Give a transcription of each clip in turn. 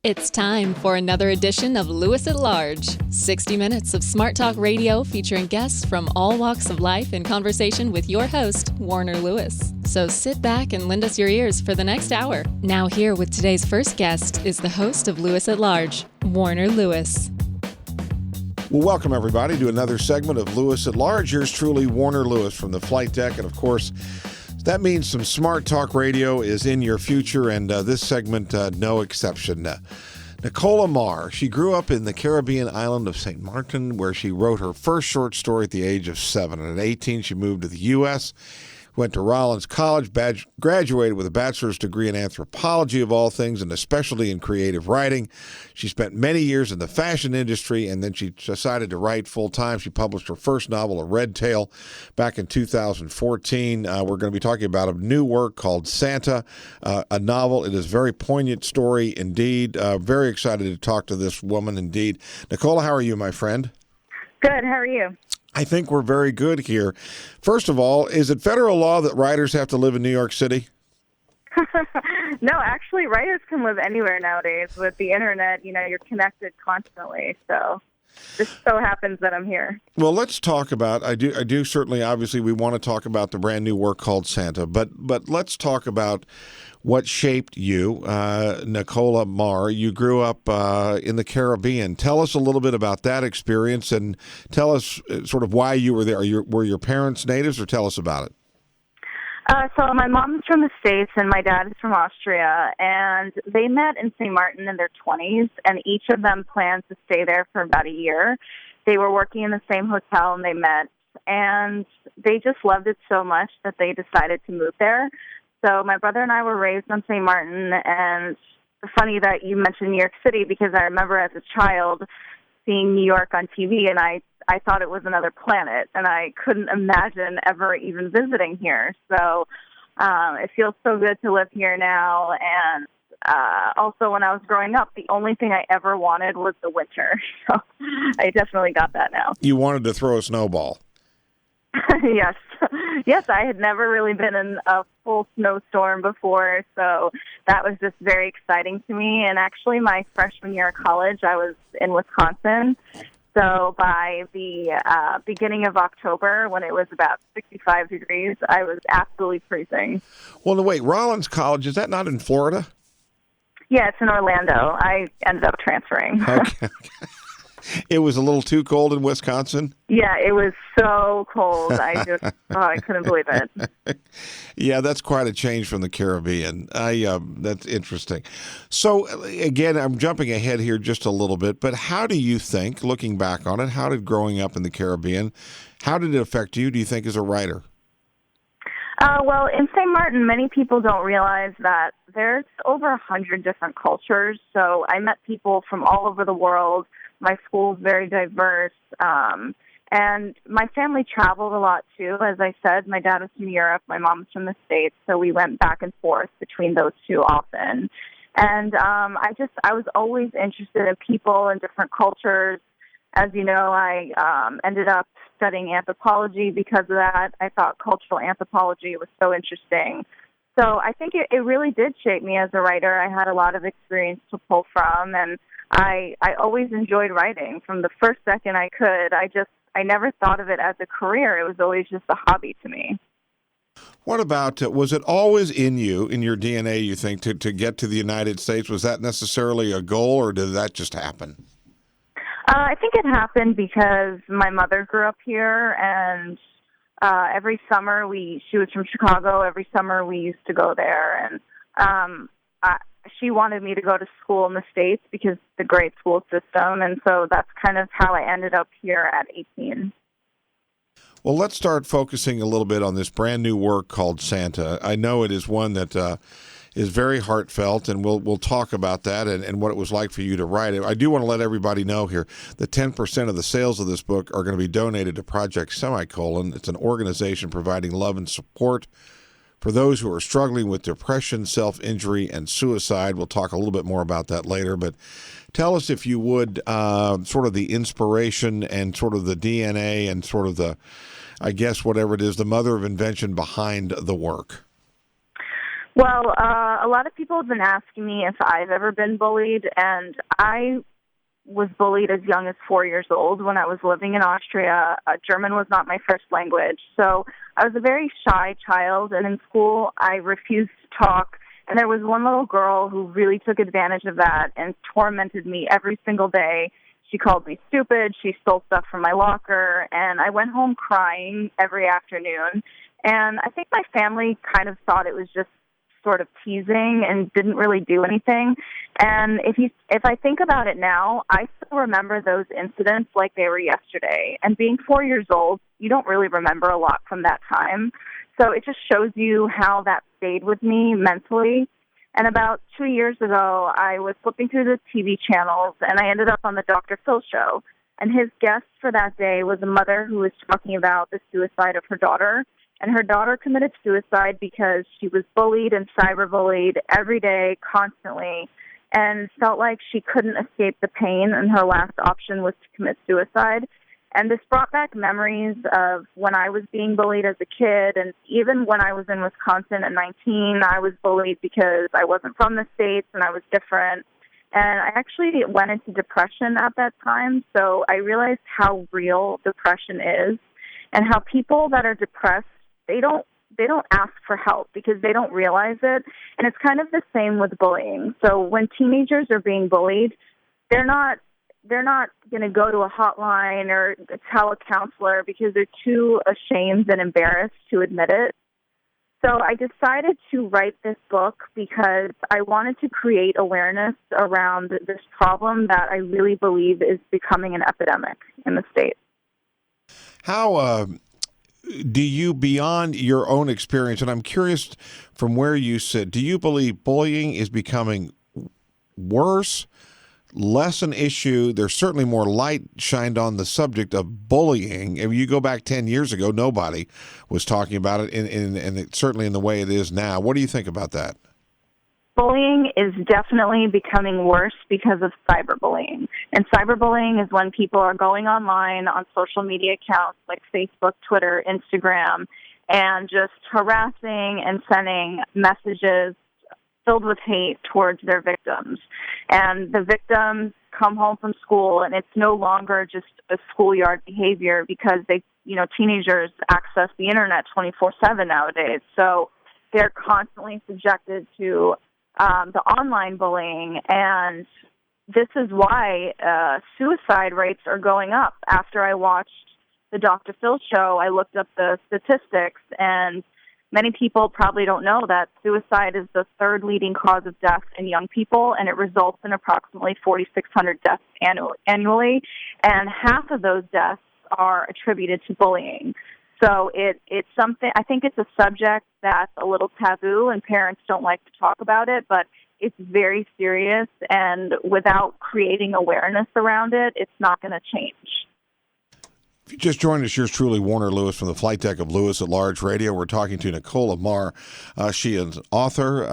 It's time for another edition of Lewis at Large, 60 minutes of smart talk radio featuring guests from all walks of life in conversation with your host, Warner Lewis. So sit back and lend us your ears for the next hour. Now here with today's first guest is the host of Lewis at Large, Warner Lewis. Well, welcome everybody to another segment of Lewis at Large. Yours truly, Warner Lewis from the flight deck, and of course, that means some smart talk radio is in your future, and this segment, no exception. Nicola Marr, she grew up in the Caribbean island of St. Martin, where she wrote her first short story at the age of 7. And at 18, she moved to the U.S., went to Rollins College, graduated with a bachelor's degree in anthropology, of all things, and a specialty in creative writing. She spent many years in the fashion industry, and then she decided to write full-time. She published her first novel, A Red Tail, back in 2014. We're going to be talking about a new work called Santa, a novel. It is a very poignant story indeed. Very excited to talk to this woman indeed. Nicola, how are you, my friend? Good. How are you? I think we're very good here. First of all, is it federal law that writers have to live in New York City? No, actually, writers can live anywhere nowadays. With the internet, you're connected constantly. So this so happens that I'm here. Well, let's talk about, I do certainly, obviously, we want to talk about the brand new work called Santa, but let's talk about what shaped you, Nicola Marr. You grew up in the Caribbean. Tell us a little bit about that experience and tell us sort of why you were there. Were your parents natives, or tell us about it? So my mom's from the States and my dad is from Austria, and they met in St. Martin in their 20s, and each of them planned to stay there for about a year. They were working in the same hotel, and they met, and they just loved it so much that they decided to move there. So my brother and I were raised on St. Martin, and it's funny that you mentioned New York City because I remember as a child seeing New York on TV, and I thought it was another planet, and I couldn't imagine ever even visiting here. So it feels so good to live here now, and also when I was growing up, the only thing I ever wanted was the winter. So I definitely got that now. You wanted to throw a snowball. Yes. Yes, I had never really been in a full snowstorm before, so that was just very exciting to me. And actually, my freshman year of college, I was in Wisconsin. So by the beginning of October, when it was about 65 degrees, I was absolutely freezing. Well, no, wait, Rollins College, is that not in Florida? Yeah, it's in Orlando. I ended up transferring. Okay. It was a little too cold in Wisconsin? Yeah, it was so cold. I couldn't believe it. Yeah, that's quite a change from the Caribbean. That's interesting. So, again, I'm jumping ahead here just a little bit, but how do you think, looking back on it, how did growing up in the Caribbean, how did it affect you, do you think, as a writer? Well, in St. Martin, many people don't realize that there's over 100 different cultures. So I met people from all over the world. My school's very diverse, and my family traveled a lot, too. As I said, my dad was from Europe, my mom was from the States, so we went back and forth between those two often. And I was always interested in people and different cultures. As you know, I ended up studying anthropology because of that. I thought cultural anthropology was so interesting. So I think it really did shape me as a writer. I had a lot of experience to pull from, and I always enjoyed writing from the first second I could. I never thought of it as a career. It was always just a hobby to me. What about, was it always in you, in your DNA, you think, to get to the United States? Was that necessarily a goal, or did that just happen? I think it happened because my mother grew up here, and every summer she was from Chicago. Every summer we used to go there, and she wanted me to go to school in the States because the great school system, and so that's kind of how I ended up here at 18. Well, let's start focusing a little bit on this brand new work called Santa. I know it is one that is very heartfelt, and we'll talk about that and what it was like for you to write it. I do want to let everybody know here that 10% of the sales of this book are going to be donated to Project Semicolon. It's an organization providing love and support for those who are struggling with depression, self-injury, and suicide. We'll talk a little bit more about that later, but tell us, if you would, sort of the inspiration and sort of the DNA and sort of the, I guess, whatever it is, the mother of invention behind the work. Well, a lot of people have been asking me if I've ever been bullied, and I was bullied as young as 4 years old when I was living in Austria. German was not my first language. So I was a very shy child, and in school I refused to talk. And there was one little girl who really took advantage of that and tormented me every single day. She called me stupid. She stole stuff from my locker, and I went home crying every afternoon. And I think my family kind of thought it was just sort of teasing and didn't really do anything. And if I think about it now, I still remember those incidents like they were yesterday. And being 4 years old, you don't really remember a lot from that time. So it just shows you how that stayed with me mentally. And about 2 years ago, I was flipping through the TV channels, and I ended up on the Dr. Phil show. And his guest for that day was a mother who was talking about the suicide of her daughter. And her daughter committed suicide because she was bullied and cyberbullied every day, constantly, and felt like she couldn't escape the pain, and her last option was to commit suicide. And this brought back memories of when I was being bullied as a kid, and even when I was in Wisconsin at 19, I was bullied because I wasn't from the States and I was different. And I actually went into depression at that time, so I realized how real depression is and how people that are depressed, they don't ask for help because they don't realize it. And it's kind of the same with bullying. So when teenagers are being bullied, they're not going to go to a hotline or tell a counselor because they're too ashamed and embarrassed to admit it. So I decided to write this book because I wanted to create awareness around this problem that I really believe is becoming an epidemic in the state. How do you, beyond your own experience, and I'm curious from where you sit, do you believe bullying is becoming worse, less an issue? There's certainly more light shined on the subject of bullying. If you go back 10 years ago, nobody was talking about it, and certainly in the way it is now. What do you think about that? Bullying is definitely becoming worse because of cyberbullying. And cyberbullying is when people are going online on social media accounts like Facebook, Twitter, Instagram, and just harassing and sending messages filled with hate towards their victims. And the victims come home from school, and it's no longer just a schoolyard behavior because teenagers access the internet 24/7 nowadays. So they're constantly subjected to the online bullying, and this is why suicide rates are going up. After I watched the Dr. Phil show, I looked up the statistics, and many people probably don't know that suicide is the third leading cause of death in young people, and it results in approximately 4,600 deaths annually, and half of those deaths are attributed to bullying. So it's something, I think it's a subject that's a little taboo and parents don't like to talk about it, but it's very serious, and without creating awareness around it, it's not going to change. If you just joined us, yours truly, Warner Lewis from the flight deck of Lewis at Large Radio. We're talking to Nicola Marr. She is an author,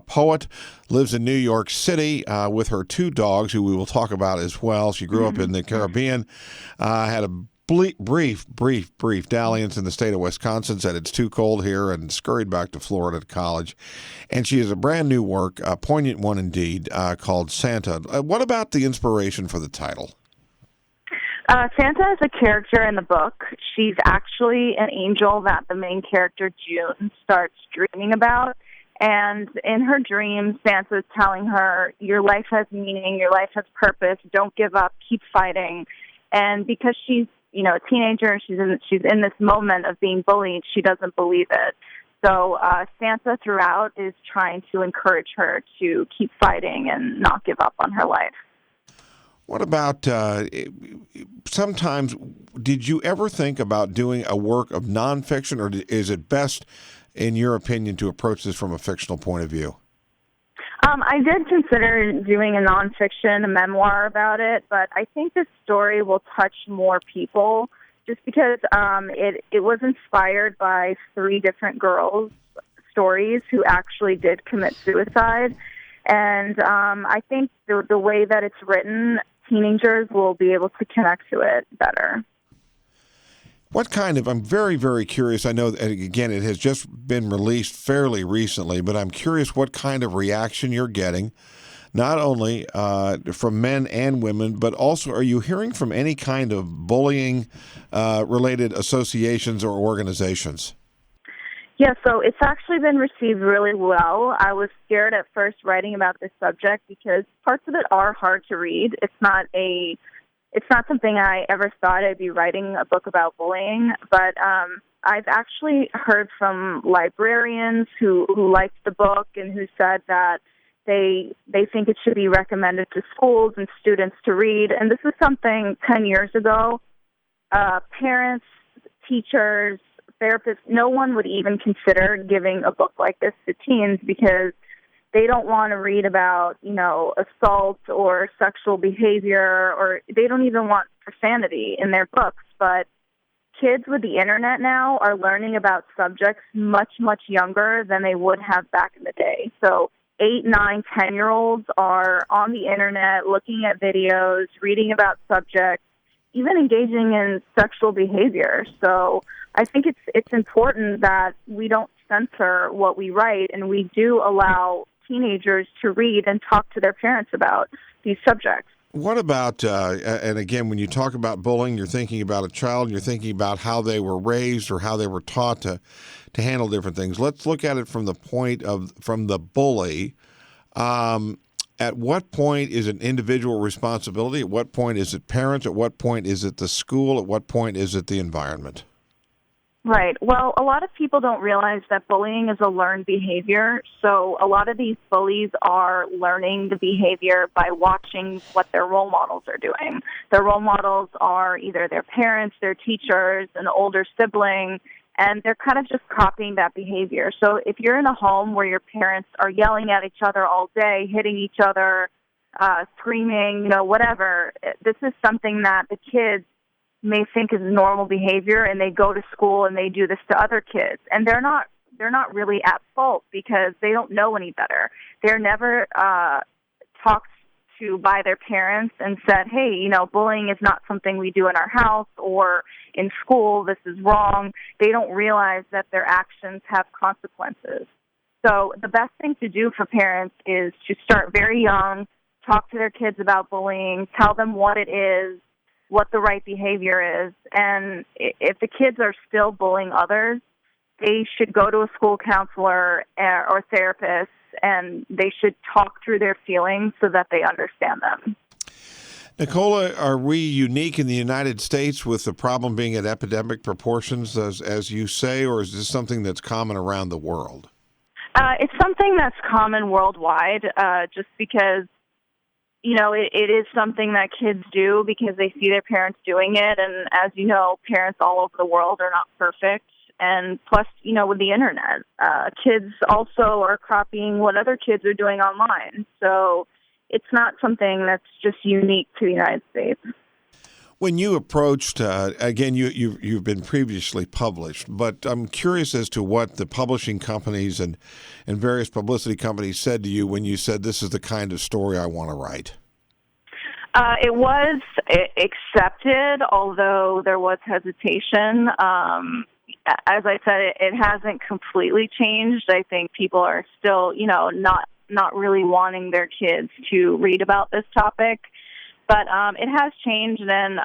poet, lives in New York City with her two dogs, who we will talk about as well. She grew up in the Caribbean, had a brief dalliance in the state of Wisconsin, said it's too cold here, and scurried back to Florida to college. And she has a brand new work, a poignant one indeed, called Santa. What about the inspiration for the title? Santa is a character in the book. She's actually an angel that the main character, June, starts dreaming about. And in her dream, Santa's telling her, your life has meaning, your life has purpose, don't give up, keep fighting. And because she's a teenager, she's in this moment of being bullied, she doesn't believe it. So Santa throughout is trying to encourage her to keep fighting and not give up on her life. What about sometimes, did you ever think about doing a work of nonfiction, or is it best, in your opinion, to approach this from a fictional point of view? I did consider doing a nonfiction, a memoir about it, but I think this story will touch more people just because it was inspired by 3 different girls' stories who actually did commit suicide. And I think the way that it's written, teenagers will be able to connect to it better. I'm very, very curious. I know that, again, it has just been released fairly recently, but I'm curious what kind of reaction you're getting, not only from men and women, but also are you hearing from any kind of bullying related associations or organizations? Yeah, so it's actually been received really well. I was scared at first writing about this subject because parts of it are hard to read. It's not something I ever thought I'd be writing a book about bullying, but I've actually heard from librarians who liked the book and who said that they think it should be recommended to schools and students to read. And this is something 10 years ago, parents, teachers, therapists, no one would even consider giving a book like this to teens because they don't want to read about, assault or sexual behavior, or they don't even want profanity in their books. But kids with the internet now are learning about subjects much, much younger than they would have back in the day. So 8, 9, 10-year-olds are on the internet looking at videos, reading about subjects, even engaging in sexual behavior. So I think it's important that we don't censor what we write, and we do allow teenagers to read and talk to their parents about these subjects. What about, and again, when you talk about bullying, you're thinking about a child, you're thinking about how they were raised or how they were taught to handle different things. Let's look at it from the bully. At what point is it individual responsibility? At what point is it parents? At what point is it the school? At what point is it the environment? Right. Well, a lot of people don't realize that bullying is a learned behavior. So a lot of these bullies are learning the behavior by watching what their role models are doing. Their role models are either their parents, their teachers, an older sibling, and they're kind of just copying that behavior. So if you're in a home where your parents are yelling at each other all day, hitting each other, screaming, whatever, this is something that the kids may think is normal behavior, and they go to school and they do this to other kids, and they're not really at fault because they don't know any better. They're never talked to by their parents and said, hey, bullying is not something we do in our house or in school. This is wrong. They don't realize that their actions have consequences. So the best thing to do for parents is to start very young, talk to their kids about bullying, tell them what it is, what the right behavior is. And if the kids are still bullying others, they should go to a school counselor or therapist, and they should talk through their feelings so that they understand them. Nicola, are we unique in the United States with the problem being at epidemic proportions, as you say, or is this something that's common around the world? It's something that's common worldwide, just because it is something that kids do because they see their parents doing it. And as you know, parents all over the world are not perfect. And plus, with the internet, kids also are copying what other kids are doing online. So it's not something that's just unique to the United States. When you approached, again, you've been previously published, but I'm curious as to what the publishing companies and various publicity companies said to you when you said, this is the kind of story I want to write. It was accepted, although there was hesitation. As I said, it hasn't completely changed. I think people are still, not really wanting their kids to read about this topic. But it has changed, and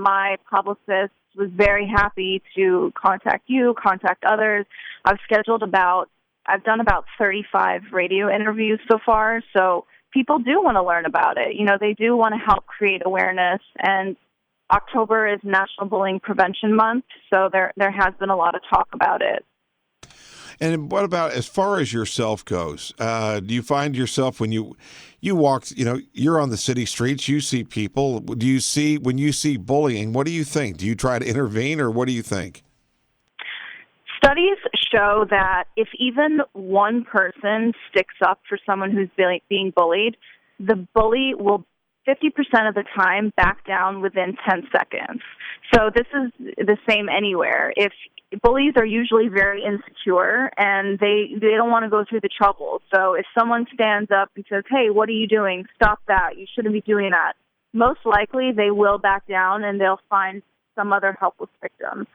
my publicist was very happy to contact you, contact others. I've done about 35 radio interviews so far, so people do want to learn about it. They do want to help create awareness, and October is National Bullying Prevention Month, so there has been a lot of talk about it. And what about as far as yourself goes? Do you find yourself when you walk, you're on the city streets, you see people. When you see bullying, what do you think? Do you try to intervene, or what do you think? Studies show that if even one person sticks up for someone who's being bullied, the bully will 50% of the time back down within 10 seconds. So this is the same anywhere. If bullies are usually very insecure and they don't want to go through the trouble. So if someone stands up and says, hey, what are you doing? Stop that. You shouldn't be doing that. Most likely they will back down and they'll find some other helpless victim.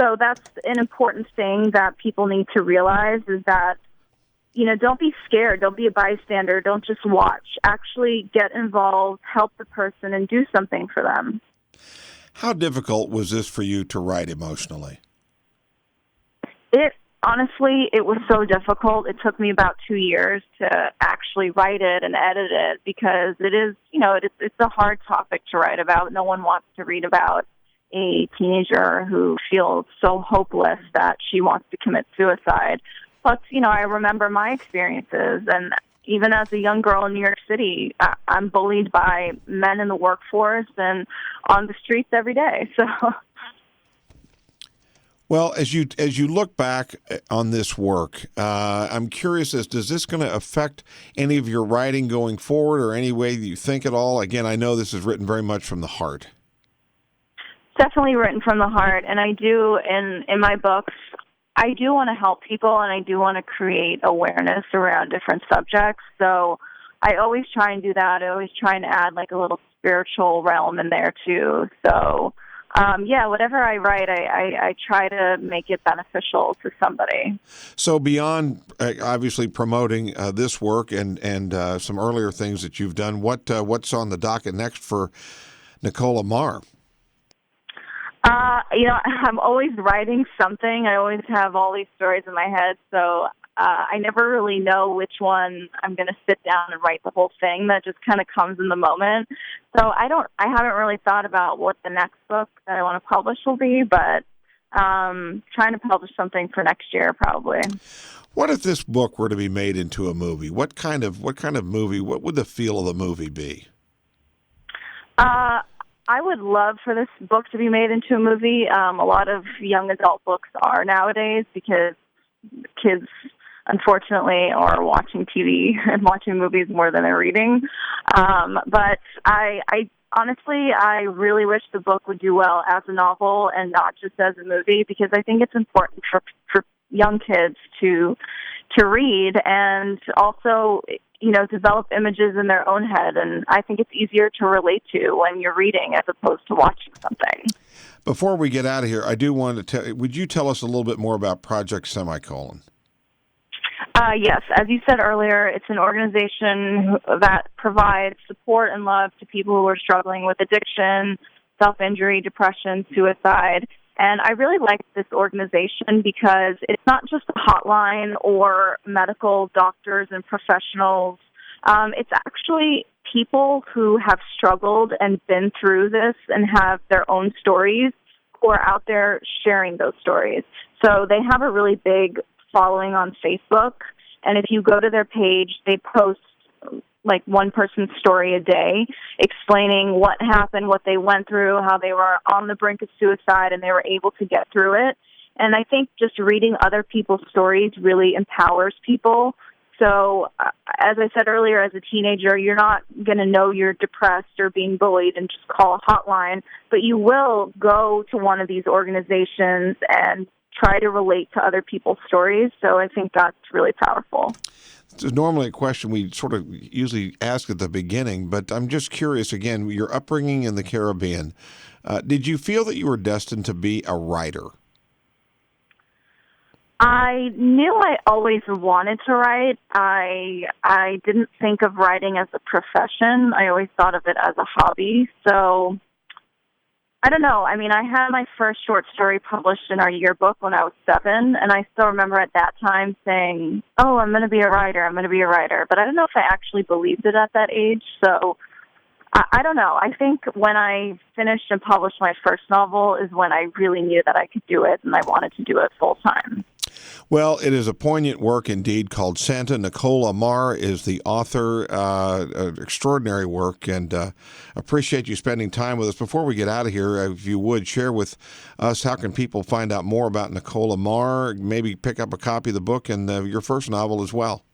So that's an important thing that people need to realize is that, don't be scared. Don't be a bystander. Don't just watch. Actually get involved, help the person, and do something for them. How difficult was this for you to write emotionally? Honestly, it was so difficult. It took me about 2 years to actually write it and edit it because it is, it's a hard topic to write about. No one wants to read about a teenager who feels so hopeless that she wants to commit suicide. Plus, I remember my experiences, and even as a young girl in New York City, I'm bullied by men in the workforce and on the streets every day. So, well, as you look back on this work, I'm curious does this going to affect any of your writing going forward, or any way that you think at all? Again, I know this is written very much from the heart. Definitely written from the heart, and I do in my books. I do want to help people, and I do want to create awareness around different subjects. So I always try and do that. I always try and add like a little spiritual realm in there too. So, whatever I write, I try to make it beneficial to somebody. So beyond obviously promoting this work and some earlier things that you've done, what's on the docket next for Nicola Marr? I'm always writing something. I always have all these stories in my head, so I never really know which one I'm going to sit down and write the whole thing. That just kind of comes in the moment. So I haven't really thought about what the next book that I want to publish will be, but trying to publish something for next year probably. What if this book were to be made into a movie? What kind of movie? What would the feel of the movie be? I would love for this book to be made into a movie. A lot of young adult books are nowadays because kids, unfortunately, are watching TV and watching movies more than they're reading. But I honestly, I really wish the book would do well as a novel and not just as a movie, because I think it's important for young kids to read and also develop images in their own head. And I think it's easier to relate to when you're reading as opposed to watching something. Before we get out of here, I do want to would you tell us a little bit more about Project Semicolon? Yes. As you said earlier, it's an organization that provides support and love to people who are struggling with addiction, self-injury, depression, suicide. And I really like this organization because it's not just a hotline or medical doctors and professionals. It's actually people who have struggled and been through this and have their own stories who are out there sharing those stories. So they have a really big following on Facebook. And if you go to their page, they post like one person's story a day, explaining what happened, what they went through, how they were on the brink of suicide and they were able to get through it. And I think just reading other people's stories really empowers people. So as I said earlier, as a teenager, you're not going to know you're depressed or being bullied and just call a hotline, but you will go to one of these organizations and try to relate to other people's stories. So I think that's really powerful. It's normally a question we sort of usually ask at the beginning, but I'm just curious, again, your upbringing in the Caribbean, did you feel that you were destined to be a writer? I knew I always wanted to write. I didn't think of writing as a profession. I always thought of it as a hobby. So I don't know. I mean, I had my first short story published in our yearbook when I was 7, and I still remember at that time saying, oh, I'm going to be a writer, I'm going to be a writer. But I don't know if I actually believed it at that age, so I don't know. I think when I finished and published my first novel is when I really knew that I could do it, and I wanted to do it full time. Well, it is a poignant work indeed called Santa. Nicola Marr is the author. Extraordinary work, and appreciate you spending time with us. Before we get out of here, if you would, share with us how can people find out more about Nicola Marr, maybe pick up a copy of the book and your first novel as well.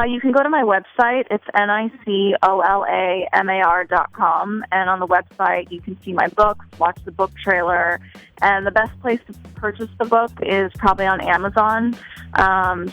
You can go to my website. It's nicolamar.com. And on the website, you can see my books, watch the book trailer. And the best place to purchase the book is probably on Amazon.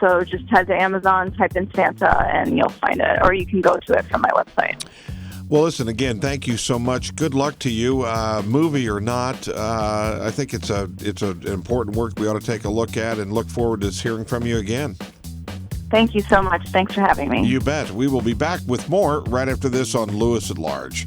So just head to Amazon, type in Santa, and you'll find it. Or you can go to it from my website. Well, listen, again, thank you so much. Good luck to you, movie or not. I think it's an important work we ought to take a look at, and look forward to hearing from you again. Thank you so much. Thanks for having me. You bet. We will be back with more right after this on Lewis at Large.